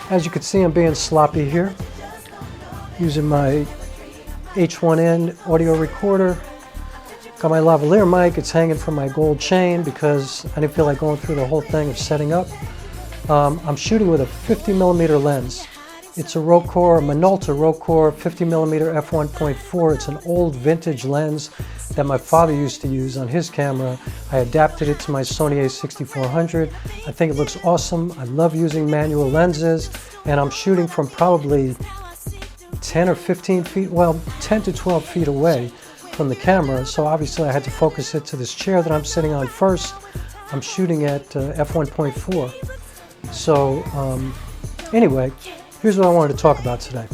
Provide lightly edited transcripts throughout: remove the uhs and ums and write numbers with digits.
As you can see, I'm being sloppy here, using my H1N audio recorder. Got my lavalier mic, it's hanging from my gold chain because I didn't feel like going through the whole thing of setting up. I'm shooting with a 50mm lens. It's a Rokkor, Minolta Rokkor 50mm f1.4. It's an old vintage lens that my father used to use on his camera. I adapted it to my Sony a6400. I think it looks awesome. I love using manual lenses, and I'm shooting from probably 10 or 15 feet, well, 10 to 12 feet away from the camera. So obviously I had to focus it to this chair that I'm sitting on first. I'm shooting at f1.4. So anyway, here's what I wanted to talk about today.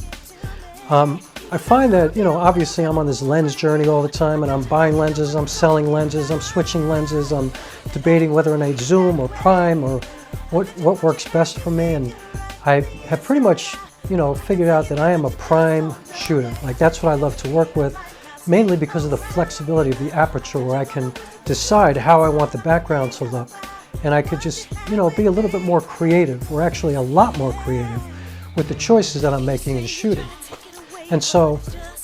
I find that, obviously I'm on this lens journey all the time, and I'm buying lenses, I'm selling lenses, I'm switching lenses, I'm debating whether or not zoom or prime or what works best for me. And I have pretty much, figured out that I am a prime shooter. Like, that's what I love to work with, mainly because of the flexibility of the aperture, where I can decide how I want the background to look. And I could just, be a little bit more creative, or actually a lot more creative, with the choices that I'm making in shooting. And so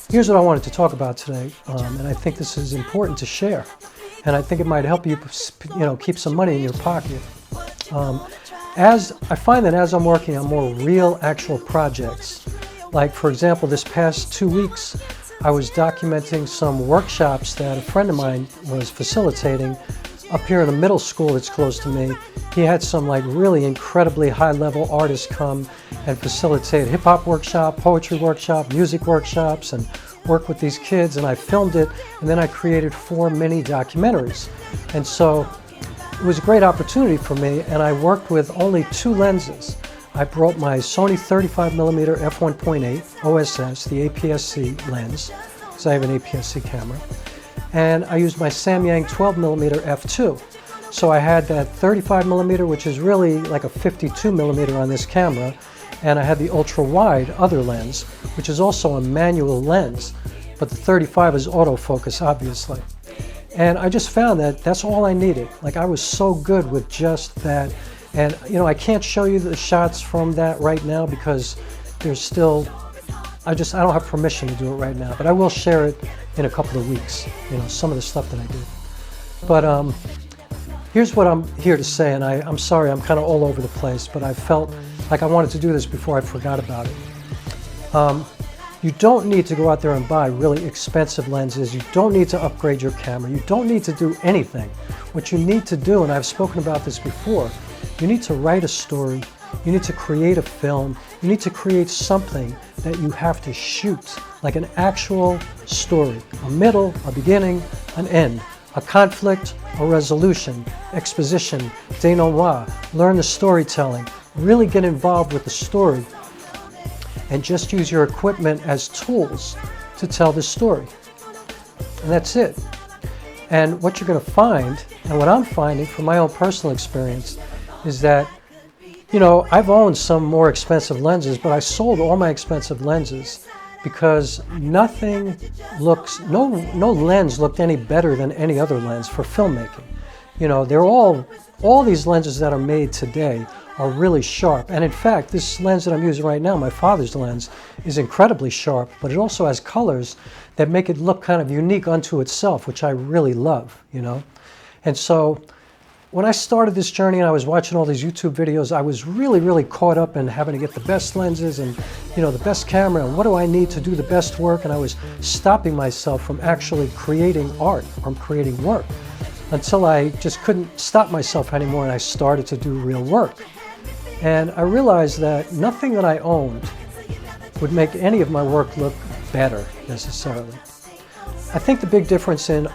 here's what I wanted to talk about today, and I think this is important to share, and I think it might help you, keep some money in your pocket. As I find that as I'm working on more real, actual projects, like for example, this past 2 weeks, I was documenting some workshops that a friend of mine was facilitating up here in a middle school that's close to me. He had some really incredibly high-level artists come and facilitate a hip-hop workshop, poetry workshop, music workshops, and work with these kids. And I filmed it, and then I created 4 mini documentaries. And so it was a great opportunity for me, and I worked with only 2 lenses. I brought my Sony 35mm f1.8 OSS, the APS-C lens, because I have an APS-C camera. And I used my Samyang 12mm f2. So I had that 35mm, which is really like a 52mm on this camera, and I had the ultra-wide other lens, which is also a manual lens, but the 35 is autofocus, obviously. And I just found that that's all I needed. Like, I was so good with just that. And I can't show you the shots from that right now because there's still, I don't have permission to do it right now, but I will share it in a couple of weeks, some of the stuff that I did. But here's what I'm here to say, and I'm sorry, I'm kind of all over the place, but I felt like I wanted to do this before I forgot about it. You don't need to go out there and buy really expensive lenses. You don't need to upgrade your camera. You don't need to do anything. What you need to do, and I've spoken about this before, you need to write a story. You need to create a film. You need to create something that you have to shoot, like an actual story, a middle, a beginning, an end, a conflict, a resolution, exposition, denouement, learn the storytelling, really get involved with the story, and just use your equipment as tools to tell the story. And that's it. And what you're going to find, and what I'm finding from my own personal experience, is that I've owned some more expensive lenses, but I sold all my expensive lenses because no lens looked any better than any other lens for filmmaking. They're all these lenses that are made today are really sharp. And in fact, this lens that I'm using right now, my father's lens, is incredibly sharp, but it also has colors that make it look kind of unique unto itself, which I really love, And so when I started this journey and I was watching all these YouTube videos, I was really, really caught up in having to get the best lenses and, the best camera, and what do I need to do the best work? And I was stopping myself from actually creating art or creating work until I just couldn't stop myself anymore, and I started to do real work. And I realized that nothing that I owned would make any of my work look better necessarily. I think the big difference in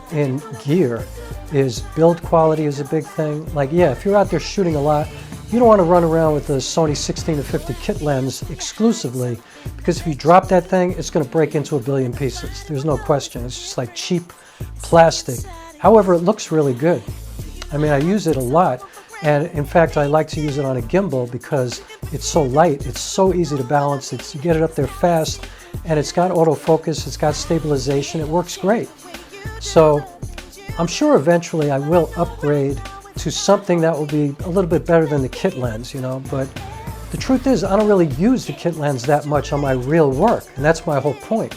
gear is build quality is a big thing. Like, yeah, if you're out there shooting a lot, you don't want to run around with the Sony 16-50 kit lens exclusively, because if you drop that thing, it's going to break into a billion pieces. There's no question. It's just like cheap plastic. However, it looks really good. I mean, I use it a lot, And in fact, I like to use it on a gimbal because it's so light, it's so easy to balance, you get it up there fast, and it's got autofocus, it's got stabilization, it works great. So I'm sure eventually I will upgrade to something that will be a little bit better than the kit lens, you know, but the truth is I don't really use the kit lens that much on my real work, and that's my whole point.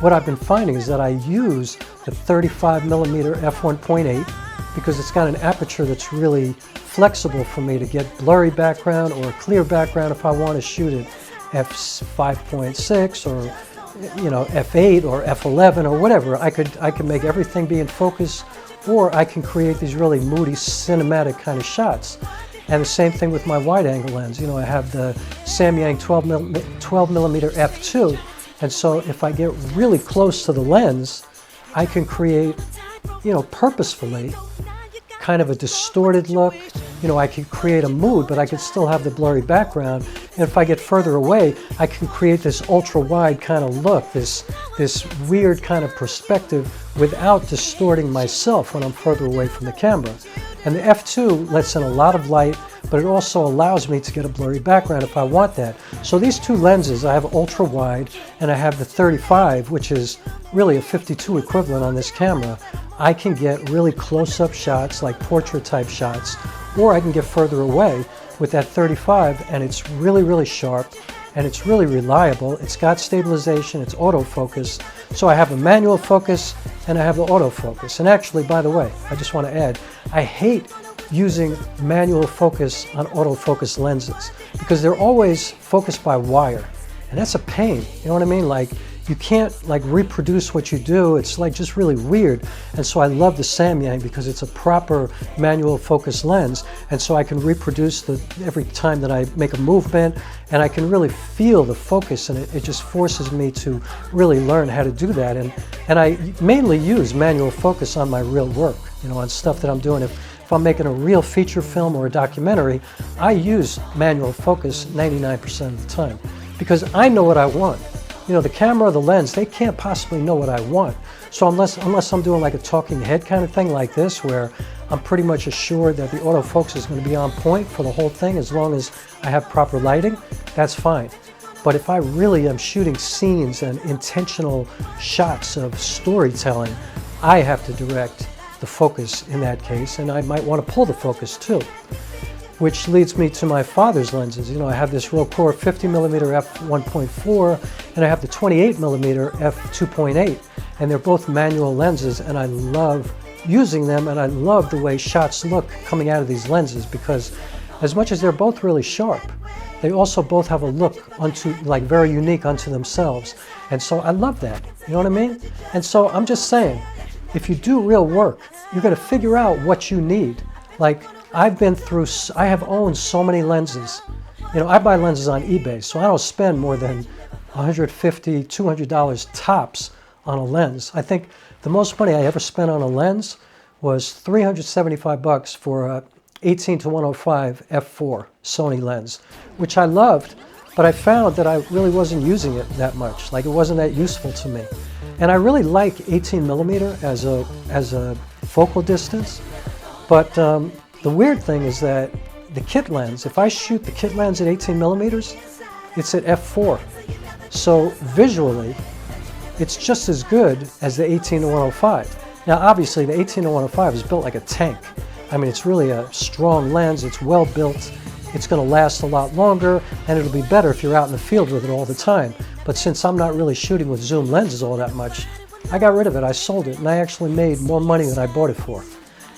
What I've been finding is that I use the 35mm f1.8 because it's got an aperture that's really flexible for me to get blurry background or a clear background if I want to shoot at f5.6 or, you know, f8 or f11 or whatever. I could make everything be in focus, or I can create these really moody cinematic kind of shots. And the same thing with my wide angle lens. You know, I have the Samyang 12mm f2, and so if I get really close to the lens, I can create, you know, purposefully kind of a distorted look. You know, I can create a mood, but I can still have the blurry background. And if I get further away, I can create this ultra wide kind of look, this weird kind of perspective without distorting myself when I'm further away from the camera. And the f2 lets in a lot of light, but it also allows me to get a blurry background if I want that. So these two lenses, I have ultra wide and I have the 35, which is really a 52 equivalent on this camera. I can get really close-up shots, like portrait type shots, or I can get further away with that 35, and it's really, really sharp, and it's really reliable. It's got stabilization, it's autofocus. So I have a manual focus and I have the autofocus. And actually, by the way, I just want to add, I hate using manual focus on autofocus lenses because they're always focused by wire, and that's a pain. You know what I mean? Like, you can't like reproduce what you do. It's like just really weird. And so I love the Samyang because it's a proper manual focus lens, and so I can reproduce every time that I make a movement, and I can really feel the focus, and it just forces me to really learn how to do that. And I mainly use manual focus on my real work, you know, on stuff that I'm doing. If I'm making a real feature film or a documentary, I use manual focus 99% of the time because I know what I want. You know, the camera or the lens, they can't possibly know what I want. So unless I'm doing like a talking head kind of thing like this, where I'm pretty much assured that the autofocus is going to be on point for the whole thing, as long as I have proper lighting, that's fine. But if I really am shooting scenes and intentional shots of storytelling, I have to direct the focus in that case, and I might want to pull the focus too. Which leads me to my father's lenses. You know, I have this Rokkor 50mm f1.4 and I have the 28mm f2.8, and they're both manual lenses, and I love using them, and I love the way shots look coming out of these lenses because as much as they're both really sharp, they also both have a look like very unique unto themselves, and so I love that. You know what I mean? And so I'm just saying, if you do real work, you're going to figure out what you need. Like, I have owned so many lenses. You know, I buy lenses on eBay, so I don't spend more than $150, $200 tops on a lens. I think the most money I ever spent on a lens was $375 for a 18-105 f4 Sony lens, which I loved, but I found that I really wasn't using it that much. Like, it wasn't that useful to me. And I really like 18mm as a focal distance, but the weird thing is that the kit lens, if I shoot the kit lens at 18mm, it's at f4. So visually, it's just as good as the 18-105. Now obviously the 18-105 is built like a tank. I mean, it's really a strong lens, it's well built, it's going to last a lot longer, and it'll be better if you're out in the field with it all the time. But since I'm not really shooting with zoom lenses all that much, I got rid of it, I sold it, and I actually made more money than I bought it for.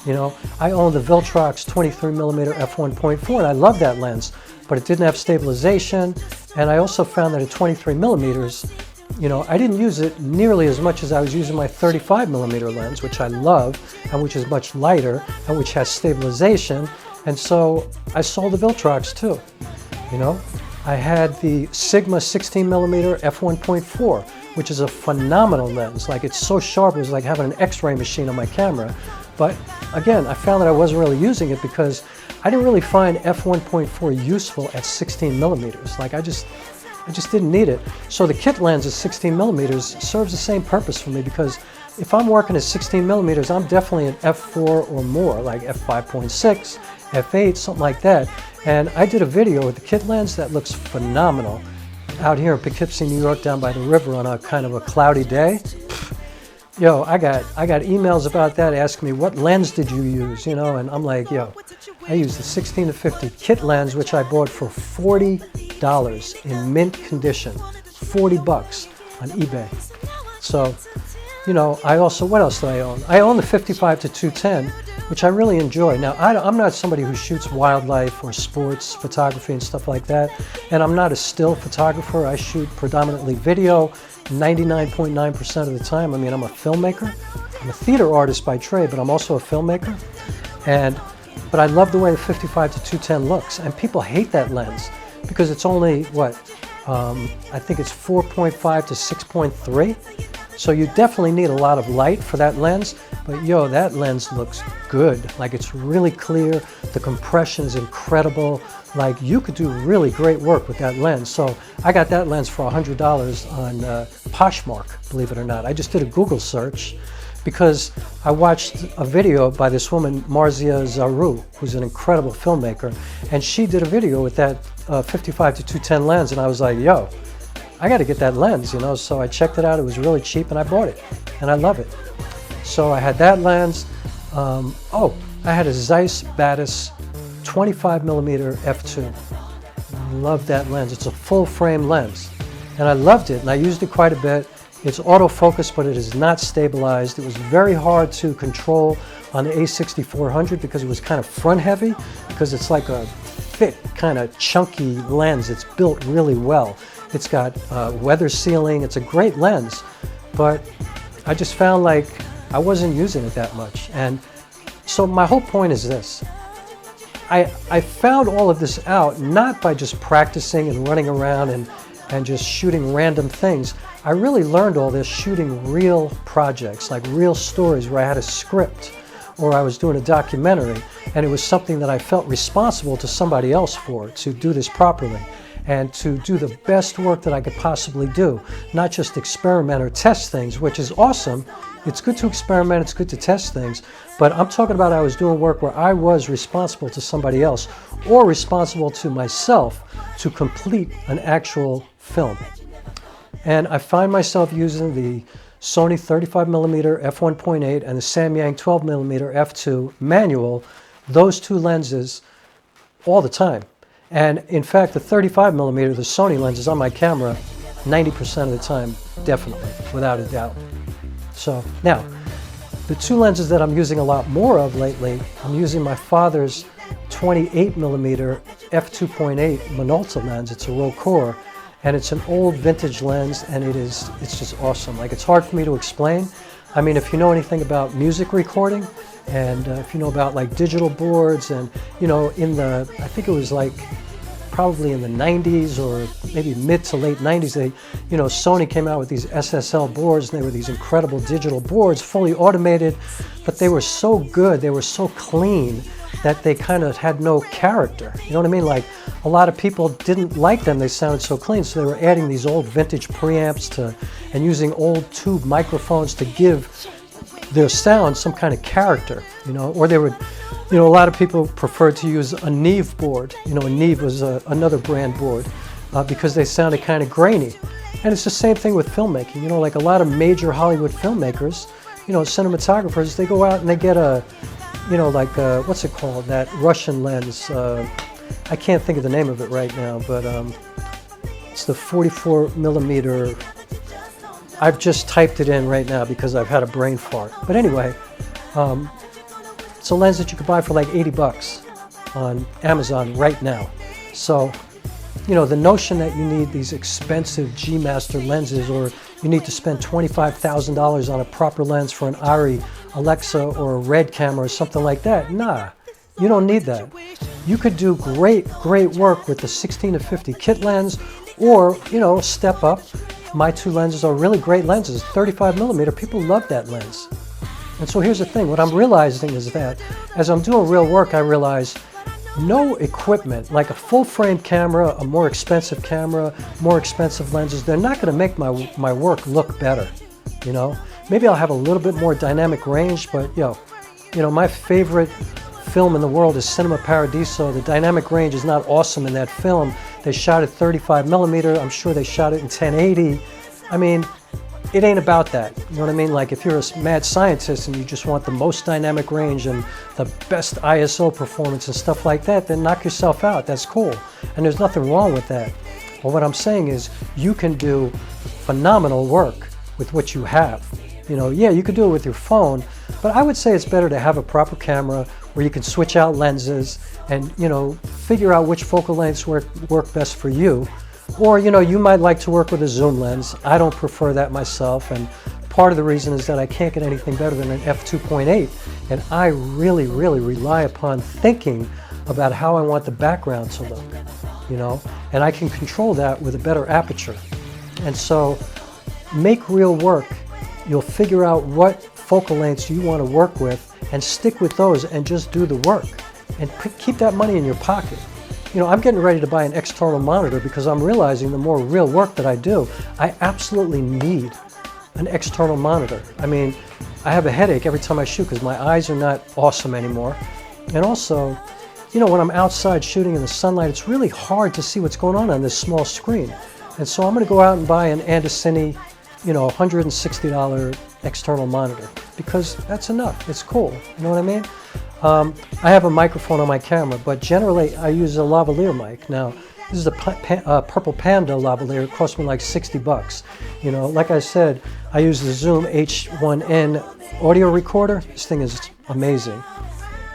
You know, I own the Veltrox 23mm f1.4, and I love that lens, but it didn't have stabilization, and I also found that at 23mm, you know, I didn't use it nearly as much as I was using my 35mm lens, which I love, and which is much lighter, and which has stabilization, and so I sold the Veltrox too, you know. I had the Sigma 16mm f1.4, which is a phenomenal lens. Like, it's so sharp, it was like having an X-ray machine on my camera. But again, I found that I wasn't really using it because I didn't really find f1.4 useful at 16mm. Like, I just didn't need it. So the kit lens at 16mm serves the same purpose for me, because if I'm working at 16mm, I'm definitely an f4 or more, like f5.6, f8, something like that. And I did a video with the kit lens that looks phenomenal out here in Poughkeepsie, New York, down by the river on a kind of a cloudy day. Yo, I got emails about that asking me, what lens did you use, you know? And I'm like, yo, I used the 16-50 kit lens, which I bought for $40 in mint condition, 40 bucks on eBay. So, you know, I also, what else do I own? I own the 55-210, which I really enjoy. Now, I'm not somebody who shoots wildlife or sports photography and stuff like that, and I'm not a still photographer. I shoot predominantly video 99.9% of the time. I mean, I'm a filmmaker. I'm a theater artist by trade, but I'm also a filmmaker. But I love the way the 55-210 looks, and people hate that lens because it's only, what, I think it's 4.5 to 6.3. So you definitely need a lot of light for that lens, but yo, that lens looks good. Like, it's really clear, the compression is incredible. Like, you could do really great work with that lens. So I got that lens for $100 on Poshmark, believe it or not. I just did a Google search because I watched a video by this woman, Marzia Zaru, who's an incredible filmmaker, and she did a video with that 55-210 lens, and I was like, yo, I got to get that lens, you know. So I checked it out. It was really cheap, and I bought it, and I love it. So I had that lens. Oh, I had a Zeiss Batis 25mm f2. Love that lens. It's a full frame lens, and I loved it, and I used it quite a bit. It's autofocus, but it is not stabilized. It was very hard to control on the A6400 because it was kind of front heavy, because it's like a thick, kind of chunky lens. It's built really well. It's got weather sealing. It's a great lens, but I just found like I wasn't using it that much. And so my whole point is this. I found all of this out not by just practicing and running around and just shooting random things. I really learned all this shooting real projects, like real stories where I had a script or I was doing a documentary, and it was something that I felt responsible to somebody else for, to do this properly and to do the best work that I could possibly do, not just experiment or test things, which is awesome. It's good to experiment, it's good to test things, but I'm talking about I was doing work where I was responsible to somebody else or responsible to myself to complete an actual film. And I find myself using the Sony 35mm f1.8 and the Samyang 12mm f2 manual, those two lenses, all the time. And in fact, the 35mm, the Sony lenses on my camera, 90% of the time, definitely, without a doubt. So now, the two lenses that I'm using a lot more of lately, I'm using my father's 28mm f2.8 Minolta lens. It's a Rokkor, and it's an old vintage lens, and it's just awesome. Like, it's hard for me to explain. I mean, if you know anything about music recording, and if you know about like digital boards, and you know, in the, I think it was like probably in the 90s or maybe mid to late 90s, they, you know, Sony came out with these SSL boards, and they were these incredible digital boards, fully automated, but they were so good, they were so clean that they kind of had no character. You know what I mean? Like, a lot of people didn't like them. They sounded so clean, so they were adding these old vintage preamps to, and using old tube microphones to give their sound some kind of character, you know. Or they would, you know, a lot of people preferred to use a Neewer board. You know, a Neewer was another brand board because they sounded kind of grainy. And it's the same thing with filmmaking. You know, like a lot of major Hollywood filmmakers, you know, cinematographers, they go out and they get a, you know, like what's it called? That Russian lens. I can't think of the name of it right now, but it's the 44mm. I've just typed it in right now because I've had a brain fart. But anyway, it's a lens that you could buy for like 80 bucks on Amazon right now. So, you know, the notion that you need these expensive G Master lenses, or you need to spend $25,000 on a proper lens for an Arri, Alexa, or a Red camera or something like that, nah, you don't need that. You could do great work with the 16-50 kit lens, or, you know, step up. My two lenses are really great lenses. 35mm, people love that lens. And so here's the thing, what I'm realizing is that as I'm doing real work, I realize no equipment, like a full frame camera, a more expensive camera, more expensive lenses, they're not gonna make my work look better, you know? Maybe I'll have a little bit more dynamic range, but you know, my favorite film in the world is Cinema Paradiso. The dynamic range is not awesome in that film. They shot it 35mm. I'm sure they shot it in 1080. I mean, it ain't about that. You know what I mean? Like if you're a mad scientist and you just want the most dynamic range and the best ISO performance and stuff like that, then knock yourself out. That's cool. And there's nothing wrong with that. But what I'm saying is you can do phenomenal work with what you have. You know, yeah, you could do it with your phone, but I would say it's better to have a proper camera where you can switch out lenses and, you know, figure out which focal lengths work best for you. Or, you know, you might like to work with a zoom lens. I don't prefer that myself, and part of the reason is that I can't get anything better than an f2.8, and I really, really rely upon thinking about how I want the background to look, you know, and I can control that with a better aperture. And so, make real work. You'll figure out what focal lengths you want to work with and stick with those and just do the work and keep that money in your pocket. You know, I'm getting ready to buy an external monitor because I'm realizing the more real work that I do, I absolutely need an external monitor. I mean, I have a headache every time I shoot because my eyes are not awesome anymore. And also, you know, when I'm outside shooting in the sunlight, it's really hard to see what's going on this small screen. And so I'm going to go out and buy an Cine, you know, $160 external monitor because that's enough. It's cool. You know what I mean? I have a microphone on my camera, but generally I use a lavalier mic. Now, this is a purple Panda lavalier. It cost me like 60 bucks. You know, like I said, I use the Zoom H1N audio recorder. This thing is amazing.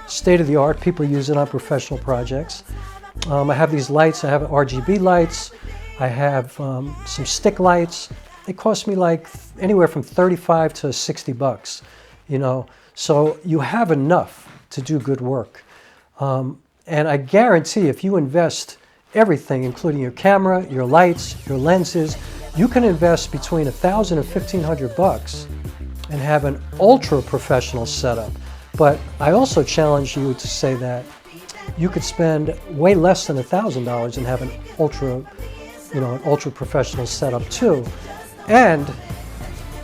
State of the art. People use it on professional projects. I have these lights. I have RGB lights. I have some stick lights. They cost me like anywhere from 35 to 60 bucks, you know. So you have enough to do good work. And I guarantee if you invest everything, including your camera, your lights, your lenses, you can invest between $1,000 and $1,500 and have an ultra professional setup. But I also challenge you to say that you could spend way less than $1,000 and have an ultra professional setup too. And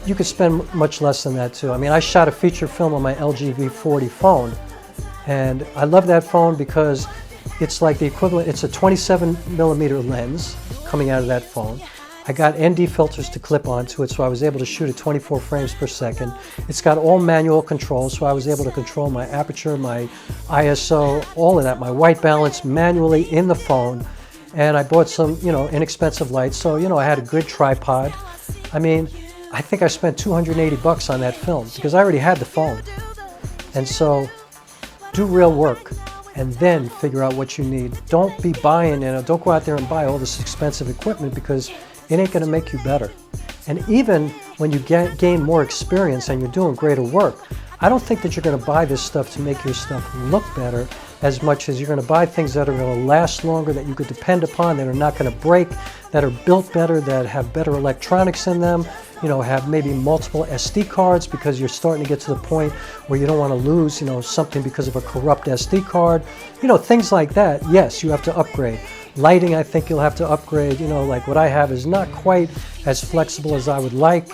you could spend much less than that too. I mean, I shot a feature film on my LG V40 phone, and I love that phone because it's like the equivalent, it's a 27mm lens coming out of that phone. I got ND filters to clip onto it, so I was able to shoot at 24 frames per second. It's got all manual controls, so I was able to control my aperture, my ISO, all of that, my white balance manually in the phone. And I bought some, you know, inexpensive lights, so, you know, I had a good tripod. I mean, I think I spent 280 bucks on that film because I already had the phone. And so, do real work and then figure out what you need. Don't be buying, you know, don't go out there and buy all this expensive equipment because it ain't going to make you better. And even when you gain more experience and you're doing greater work, I don't think that you're going to buy this stuff to make your stuff look better as much as you're going to buy things that are going to last longer, that you could depend upon, that are not going to break, that are built better, that have better electronics in them, you know, have maybe multiple SD cards because you're starting to get to the point where you don't want to lose, you know, something because of a corrupt SD card. You know, things like that. Yes, you have to upgrade. Lighting, I think you'll have to upgrade. You know, like what I have is not quite as flexible as I would like.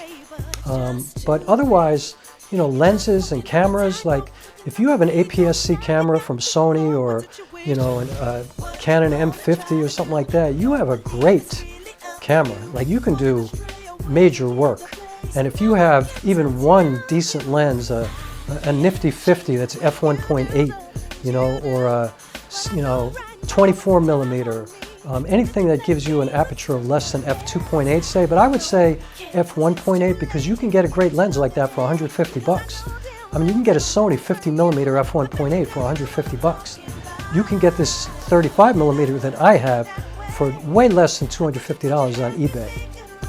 But otherwise, you know, lenses and cameras, like if you have an APS-C camera from Sony or, you know, a Canon M50 or something like that, you have a great camera. Like you can do major work. And if you have even one decent lens, a nifty 50 that's f1.8, you know, or a, you know, 24mm, anything that gives you an aperture of less than f2.8, say, but I would say f1.8 because you can get a great lens like that for 150 bucks. I mean, you can get a Sony 50mm f1.8 for 150 bucks. You can get this 35mm that I have for way less than $250 on eBay.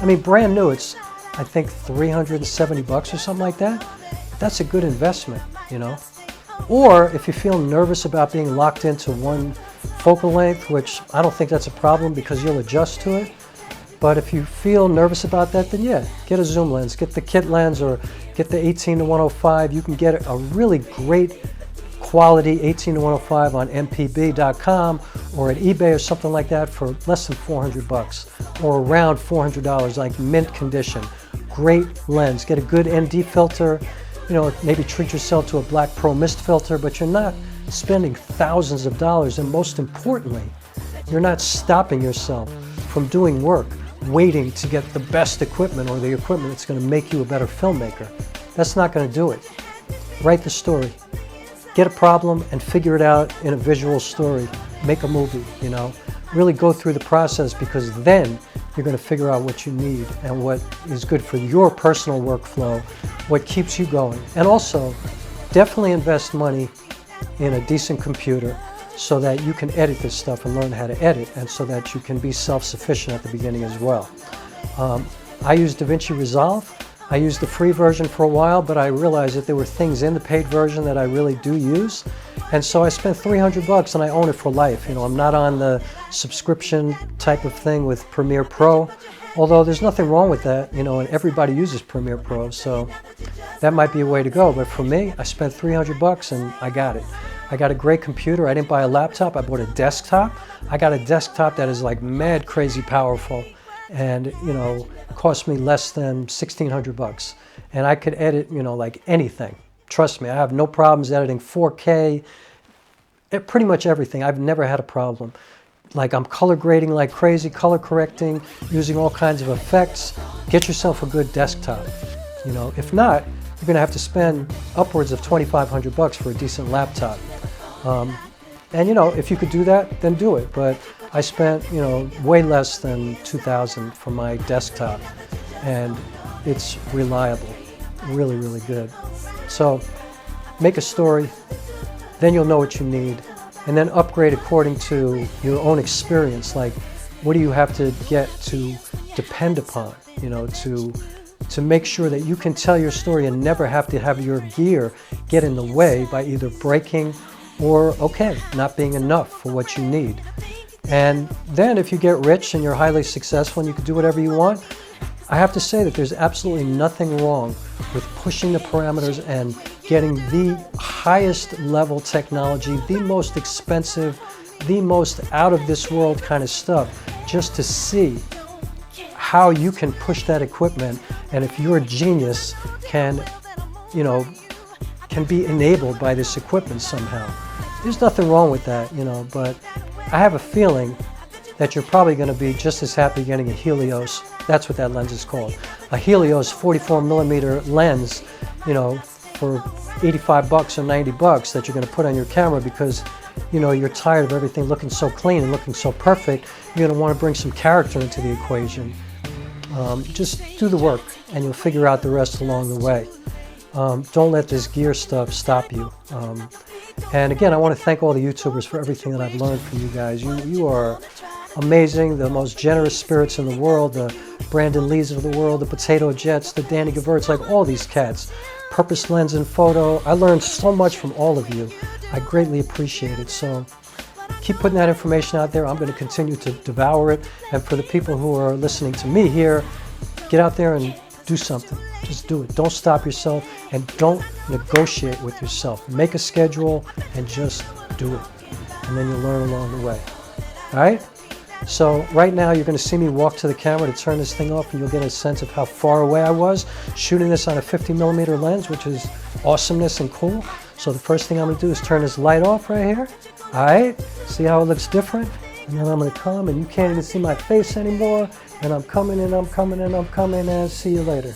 I mean, brand new, it's, I think, 370 bucks or something like that. That's a good investment, you know. Or if you feel nervous about being locked into one focal length, which I don't think that's a problem because you'll adjust to it. But if you feel nervous about that, then yeah, get a zoom lens, get the kit lens or get the 18-105. You can get a really great quality 18-105 on mpb.com or at eBay or something like that for less than 400 bucks or around $400, like mint condition. Great lens. Get a good ND filter. you know, maybe treat yourself to a Black Pro mist filter, but you're not spending thousands of dollars, and most importantly, you're not stopping yourself from doing work, waiting to get the best equipment or the equipment that's going to make you a better filmmaker. That's not going to do it. Write the story. Get a problem and figure it out in a visual story. Make a movie, you know. Really go through the process, because then you're going to figure out what you need and what is good for your personal workflow, what keeps you going. And also, definitely invest money in a decent computer so that you can edit this stuff and learn how to edit, and so that you can be self-sufficient at the beginning as well. I use Davinci Resolve. I used the free version for a while, but I realized that there were things in the paid version that I really do use. And so I spent $300 and I own it for life. You know, I'm not on the subscription type of thing with Premiere Pro, although there's nothing wrong with that, you know, and everybody uses Premiere Pro, so that might be a way to go. But for me, I spent $300 and I got it. I got a great computer. I didn't buy a laptop, I bought a desktop. I got a desktop that is like mad crazy powerful, and, you know, cost me less than $1,600. And I could edit, you know, like anything. Trust me, I have no problems editing 4K, pretty much everything. I've never had a problem. Like, I'm color grading like crazy, color correcting, using all kinds of effects. Get yourself a good desktop. You know, if not, you're going to have to spend upwards of $2,500 for a decent laptop. And, you know, if you could do that, then do it. But I spent, you know, way less than $2,000 for my desktop, and it's reliable, really, really good. So make a story, then you'll know what you need, and then upgrade according to your own experience. Like, what do you have to get to depend upon, you know, to make sure that you can tell your story and never have to have your gear get in the way by either breaking or, okay, not being enough for what you need. And then if you get rich and you're highly successful and you can do whatever you want, I have to say that there's absolutely nothing wrong with pushing the parameters and getting the highest level technology, the most expensive, the most out of this world kind of stuff, just to see how you can push that equipment, and if your genius can, you know, can be enabled by this equipment somehow. There's nothing wrong with that, you know, but I have a feeling that you're probably going to be just as happy getting a Helios. That's what that lens is called. A Helios 44mm lens, you know, for $85 or $90 that you're going to put on your camera because, you know, you're tired of everything looking so clean and looking so perfect. You're going to want to bring some character into the equation. Just do the work and you'll figure out the rest along the way. Don't let this gear stuff stop you. And again, I want to thank all the YouTubers for everything that I've learned from you guys. You are amazing, the most generous spirits in the world, the Brandon Lees of the world, the Potato Jets, the Danny Geverts, like all these cats. Purpose Lens and Photo. I learned so much from all of you. I greatly appreciate it. So keep putting that information out there. I'm going to continue to devour it. And for the people who are listening to me here, get out there and do something. Just do it. Don't stop yourself and don't negotiate with yourself. Make a schedule and just do it. And then you'll learn along the way. All right? So right now you're going to see me walk to the camera to turn this thing off, and you'll get a sense of how far away I was shooting this on a 50mm lens, which is awesomeness and cool. So the first thing I'm going to do is turn this light off right here. All right? See how it looks different? And then I'm going to come, and you can't even see my face anymore. And I'm coming and I'm coming and I'm coming, and see you later.